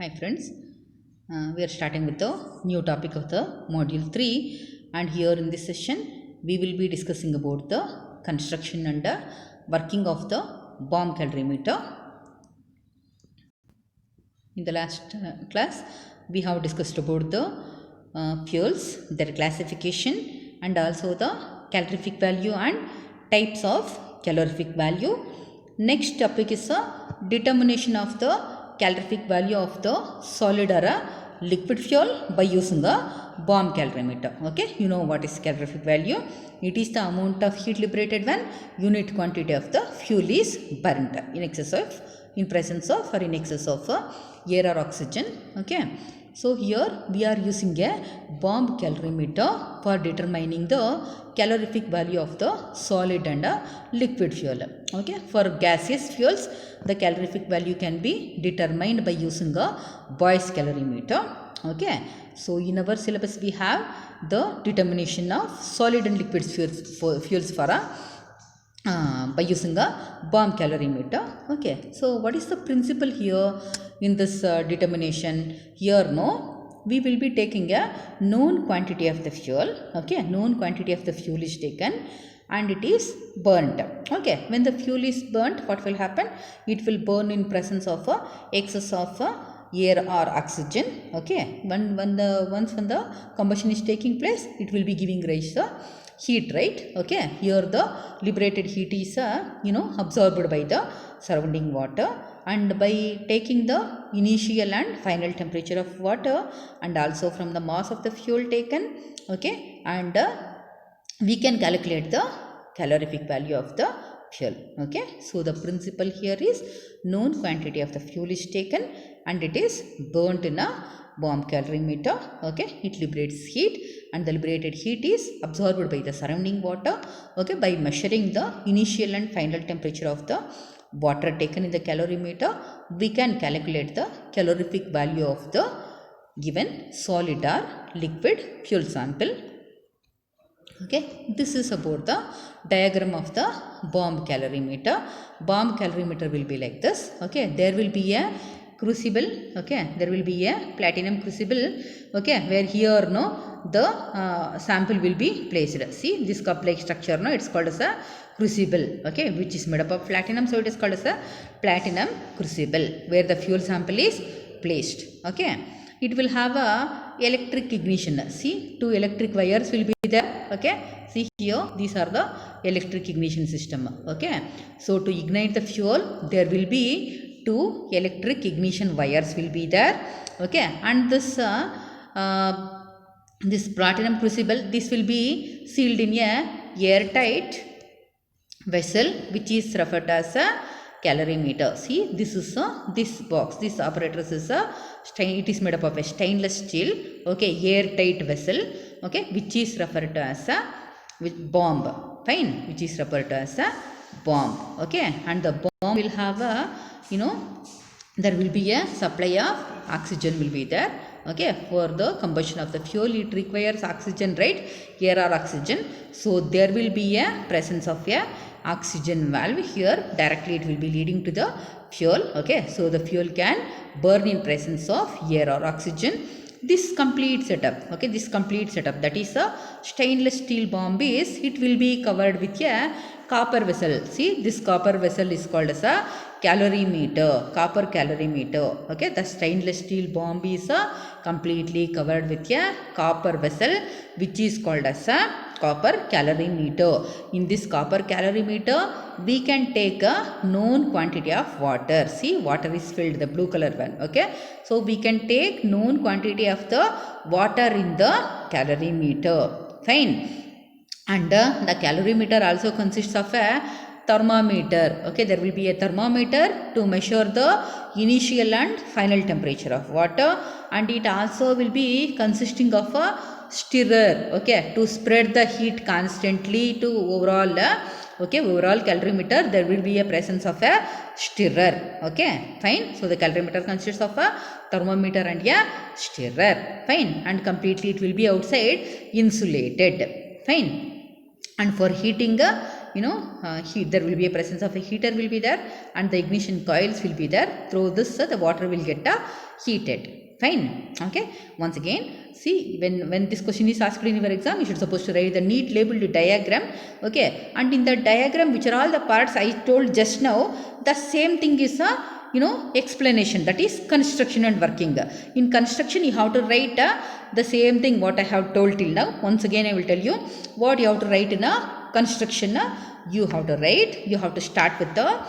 Hi friends, we are starting with the new topic of the module 3, and here in this session we will be discussing about the construction and working of the bomb calorimeter. In the last class we have discussed about the fuels, their classification, and also the calorific value and types of calorific value. Next topic is the determination of the calorific value of the solid or a liquid fuel by using a bomb calorimeter. Okay, you know what is calorific value. It is the amount of heat liberated when unit quantity of the fuel is burnt in excess of, in presence of, or in excess of air or oxygen. Okay, so here we are using a bomb calorimeter for determining the calorific value of the solid and liquid fuel. Okay, for gaseous fuels the calorific value can be determined by using a Boyce calorimeter. Okay, so in our syllabus we have the determination of solid and liquid fuels for a by using a bomb calorimeter. Okay, so what is the principle here in this determination? Here we will be taking a known quantity of the fuel. Okay, known quantity of the fuel is taken and it is burnt. Okay, when the fuel is burnt, what will happen? It will burn in presence of excess of air or oxygen. Okay, once the combustion is taking place, it will be giving rise to heat, right? Okay, here the liberated heat is absorbed by the surrounding water, and by taking the initial and final temperature of water and also from the mass of the fuel taken, okay, and we can calculate the calorific value of the fuel. Okay, so the principle here is known quantity of the fuel is taken and it is burnt in a bomb calorimeter. Okay, it liberates heat and the liberated heat is absorbed by the surrounding water. Okay, by measuring the initial and final temperature of the water taken in the calorimeter, we can calculate the calorific value of the given solid or liquid fuel sample. Okay, this is about the diagram of the bomb calorimeter. Bomb calorimeter will be like this. Okay, there will be a crucible. Okay, there will be a platinum crucible. Okay, where here the sample will be placed. See this cup like structure, it's called as a crucible. Okay, which is made up of platinum, so it is called as a platinum crucible where the fuel sample is placed. Okay, it will have a electric ignition. See, two electric wires will be there. Okay, see here, these are the electric ignition system. Okay, so to ignite the fuel there will be two electric ignition wires will be there. Okay, and this this platinum crucible, this will be sealed in a airtight vessel which is referred to as a calorimeter. See, this is this box, this apparatus is it is made up of a stainless steel, okay, airtight vessel, okay, which is referred to as a bomb. Fine, which is referred to as a bomb. Okay, and the bomb will have a there will be a supply of oxygen will be there. Okay, for the combustion of the fuel it requires oxygen, right? Air or oxygen. So there will be a presence of a oxygen valve here. Directly it will be leading to the fuel. Okay, so the fuel can burn in presence of air or oxygen. This complete setup, okay, this complete setup, that is a stainless steel bomb, is it will be covered with a copper vessel. See, this copper vessel is called as a calorimeter, copper calorimeter. Okay, the stainless steel bomb is completely covered with a copper vessel which is called as a copper calorimeter. In this copper calorimeter we can take a known quantity of water. See, water is filled, the blue color one. Okay, so we can take known quantity of the water in the calorimeter. Fine, and the calorimeter also consists of a thermometer. Okay, there will be a thermometer to measure the initial and final temperature of water, and it also will be consisting of a stirrer, okay, to spread the heat constantly to overall overall calorimeter there will be a presence of a stirrer. Okay, fine. So the calorimeter consists of a thermometer and a stirrer. Fine, and completely it will be outside insulated. Fine, and for heating heat. There will be a presence of a heater will be there, and the ignition coils will be there. Through this the water will get heated. Fine. Okay. Once again, see, when this question is asked in your exam, you should supposed to write the neat labeled diagram. Okay. And in the diagram, which are all the parts I told just now, the same thing is a explanation, that is construction and working. In construction you have to write the same thing what I have told till now. Once again I will tell you what you have to write in a construction. You have to start with a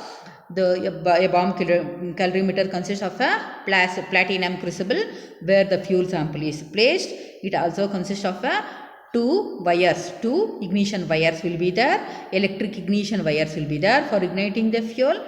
bomb calorimeter consists of a platinum crucible where the fuel sample is placed. It also consists of two ignition wires will be there. Electric ignition wires will be there for igniting the fuel.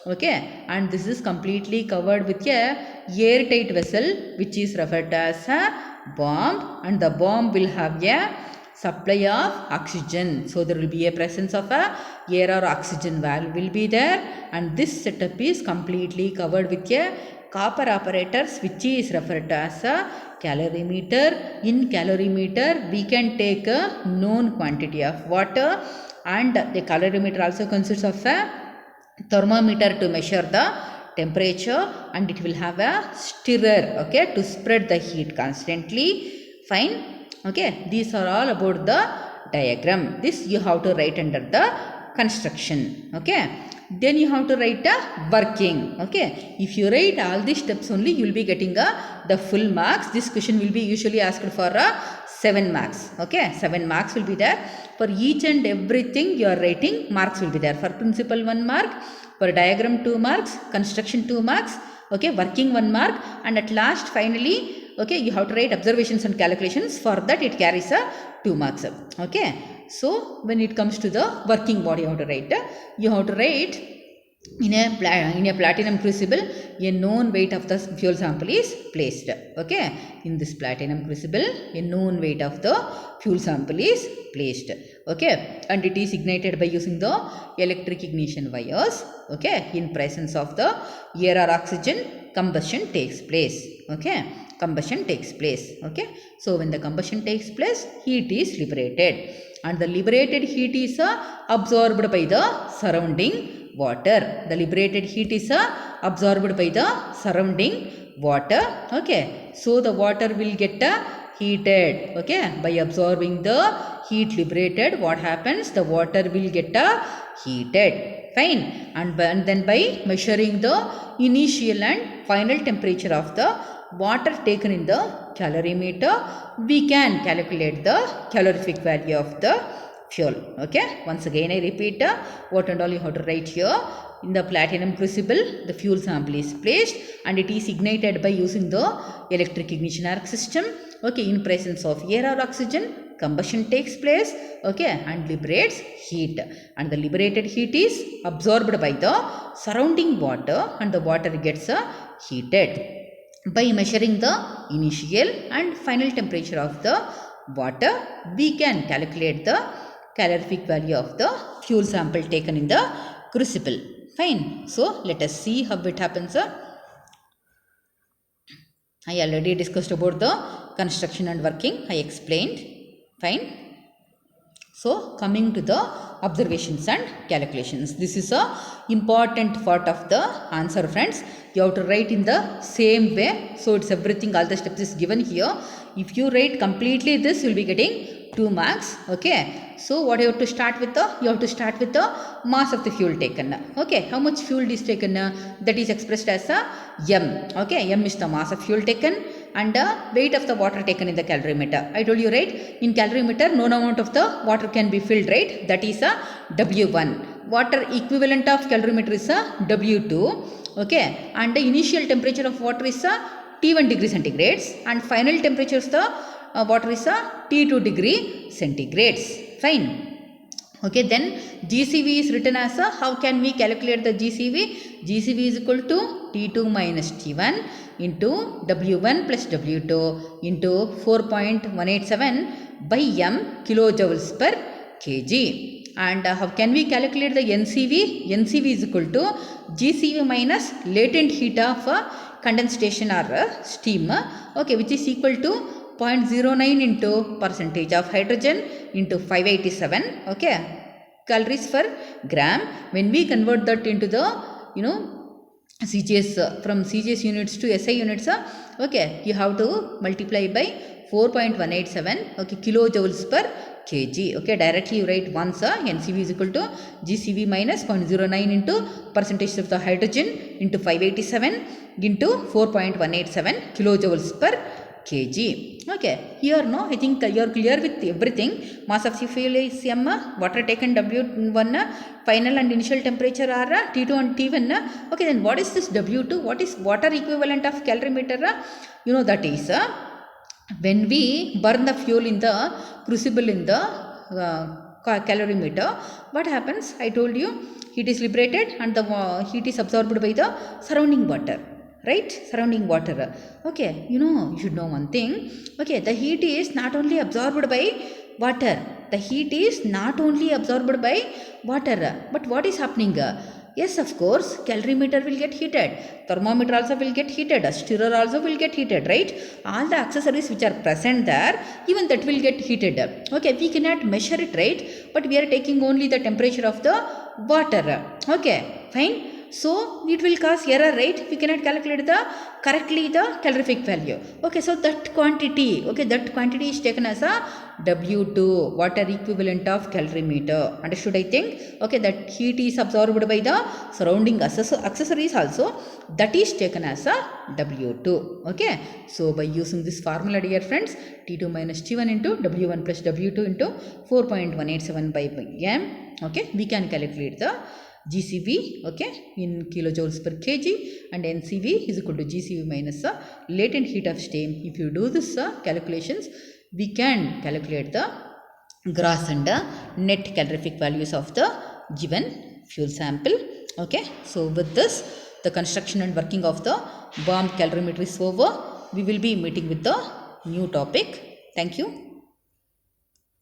Okay, and this is completely covered with a airtight vessel which is referred to as a bomb, and the bomb will have a supply of oxygen. So there will be a presence of a air or oxygen valve will be there, and this setup is completely covered with a copper apparatus which is referred to as a calorimeter. In calorimeter we can take a known quantity of water, and the calorimeter also consists of a thermometer to measure the temperature, and it will have a stirrer, okay, to spread the heat constantly. Fine. Okay, these are all about the diagram. This you have to write under the construction. Okay, then you have to write a working. Okay, if you write all these steps only, you will be getting the full marks. This question will be usually asked for 7 marks. Okay, 7 marks will be there. For each and everything you are writing, marks will be there. For principle 1 mark, for diagram 2 marks, construction 2 marks, okay, working 1 mark, and at last finally, okay, you have to write observations and calculations. For that it carries 2 marks. Okay, so when it comes to the working, what you have to write, in a platinum crucible, a known weight of the fuel sample is placed. Okay, in this platinum crucible, a known weight of the fuel sample is placed. Okay, and it is ignited by using the electric ignition wires. Okay, in presence of the air or oxygen, combustion takes place. Okay, combustion takes place. Okay, so when the combustion takes place, heat is liberated, and the liberated heat is absorbed by the surrounding water. The liberated heat is absorbed by the surrounding water. Okay, so the water will get heated. Okay, by absorbing the heat liberated, what happens? The water will get heated. Fine. And then by measuring the initial and final temperature of the water taken in the calorimeter, we can calculate the calorific value of the fuel. Okay, once again I repeat what and all you have to write here. In the platinum crucible, the fuel sample is placed and it is ignited by using the electric ignition arc system. Okay, in presence of air or oxygen, combustion takes place. Okay, and liberates heat, and the liberated heat is absorbed by the surrounding water, and the water gets heated. By measuring the initial and final temperature of the water, we can calculate the calorific value of the fuel sample taken in the crucible. Fine. So let us see how it happens. I already discussed about the construction and working. I explained. Fine. So coming to the observations and calculations. This is a important part of the answer, friends. You have to write in the same way. So it's everything, all the steps is given here. If you write completely this, you will be getting 2 marks. Okay. So what you have to start with? You have to start with the mass of the fuel taken. Okay. How much fuel is taken? That is expressed as M. Okay. M is the mass of fuel taken, and weight of the water taken in the calorimeter. I told you, right? In calorimeter, known amount of the water can be filled, right? That is W1. Water equivalent of calorimeter is W2. Okay. And the initial temperature of water is T1 degree centigrades, and final temperature of the water is T2 degree centigrades. Fine. Okay, then GCV is written as how can we calculate the GCV? GCV is equal to T2 minus T1 into W1 plus W2 into 4.187 by M kilojoules per kg. And how can we calculate the NCV? NCV is equal to GCV minus latent heat of condensation or steam, okay, which is equal to 0.09 into percentage of hydrogen into 587, okay, calories per gram. When we convert that into the CGS, from CGS units to SI units, okay, you have to multiply by 4.187, okay, kilojoules per kg. Okay, directly you write once, NCV is equal to GCV minus 0.09 into percentage of the hydrogen into 587 into 4.187 kilojoules per kg. Okay, here no, I think you are clear with everything. Mass of fuel is m, water taken W1, final and initial temperature are T2 and T1. Okay, then what is this W2? What is water equivalent of calorimeter? That is when we burn the fuel in the crucible in the calorimeter, what happens? I told you, heat is liberated and the heat is absorbed by the surrounding water, right? Surrounding water. Okay, you should know one thing. Okay, the heat is not only absorbed by water, the heat is not only absorbed by water, but what is happening? Yes, of course, calorimeter will get heated, thermometer also will get heated, stirrer also will get heated, right? All the accessories which are present there, even that will get heated. Okay, we cannot measure it, right? But we are taking only the temperature of the water. Okay, fine. So it will cause error, right? We cannot calculate correctly the calorific value. Okay, so that quantity, okay, that quantity is taken as a W2, water equivalent of calorimeter. Understood, I think? Okay, that heat is absorbed by the surrounding accessories also, that is taken as a W2. Okay, so by using this formula, dear friends, T2 minus T1 into W1 plus W2 into 4.187 by m, okay, we can calculate the GCV, okay, in kilojoules per kg, and NCV is equal to GCV minus latent heat of steam. If you do this calculations, we can calculate the gross and net calorific values of the given fuel sample. Okay, so with this, the construction and working of the bomb calorimeter is over. We will be meeting with the new topic. Thank you.